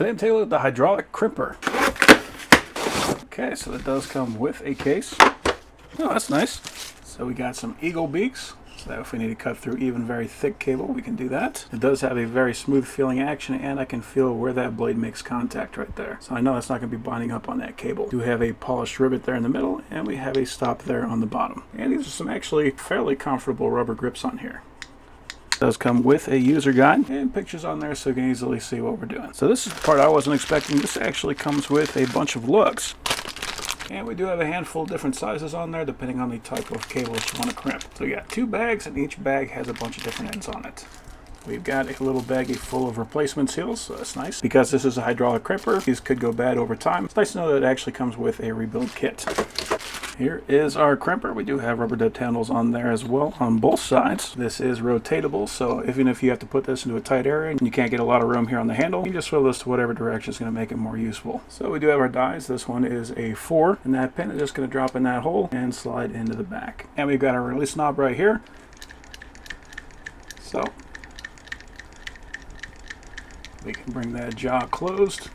Today I'm taking a look at the hydraulic crimper. Okay, so it does come with a case. Oh, that's nice. So we got some eagle beaks, so that if we need to cut through even very thick cable, we can do that. It does have a very smooth feeling action, and I can feel where that blade makes contact right there. So I know that's not going to be binding up on that cable. We do have a polished rivet there in the middle, and we have a stop there on the bottom. And these are some actually fairly comfortable rubber grips on here. It does come with a user guide and pictures on there so you can easily see what we're doing. So this is the part I wasn't expecting. This actually comes with a bunch of lugs. And we do have a handful of different sizes on there depending on the type of cable that you want to crimp. So we got 2 bags, and each bag has a bunch of different ends on it. We've got a little baggie full of replacement seals, so that's nice. Because this is a hydraulic crimper, these could go bad over time. It's nice to know that it actually comes with a rebuild kit. Here is our crimper. We do have rubber dubbed handles on there as well on both sides. This is rotatable, so even if you have to put this into a tight area and you can't get a lot of room here on the handle, you can just swivel this to whatever direction is going to make it more useful. So we do have our dies. This one is a 4, and that pin is just going to drop in that hole and slide into the back. And we've got our release knob right here. So we can bring that jaw closed,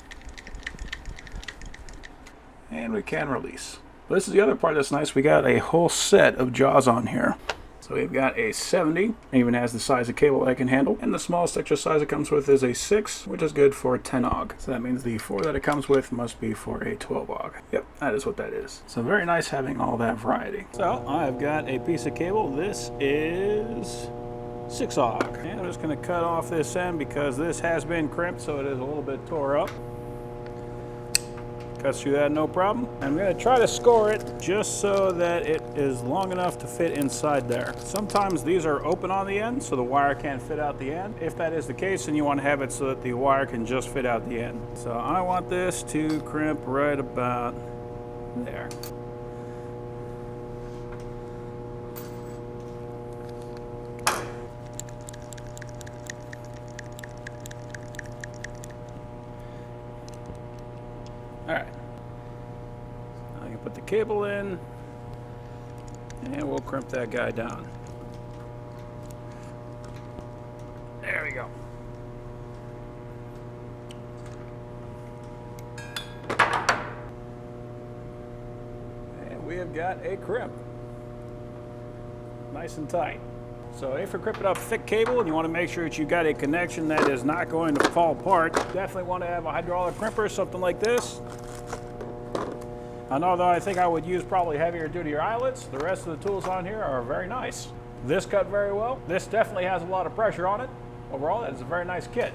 and we can release. But this is the other part that's nice. We got a whole set of jaws on here. So we've got a 70, it even has the size of cable I can handle. And the smallest extra size it comes with is a 6, which is good for 10 AWG. So that means the 4 that it comes with must be for a 12 AWG. Yep, that is what that is. So very nice having all that variety. So I've got a piece of cable. This is 6 AWG. And I'm just going to cut off this end because this has been crimped, so it is a little bit tore up. Cuts through that no problem. I'm going to try to score it just so that it is long enough to fit inside there. Sometimes these are open on the end so the wire can't fit out the end. If that is the case, then you want to have it so that the wire can just fit out the end. So I want this to crimp right about there. Alright, I can put the cable in, and we'll crimp that guy down. There we go. And we have got a crimp. Nice and tight. So if you're crimping up thick cable and you want to make sure that you've got a connection that is not going to fall apart, definitely want to have a hydraulic crimper, something like this. And although I think I would use probably heavier duty eyelets, the rest of the tools on here are very nice. This cut very well. This definitely has a lot of pressure on it. Overall, that is a very nice kit.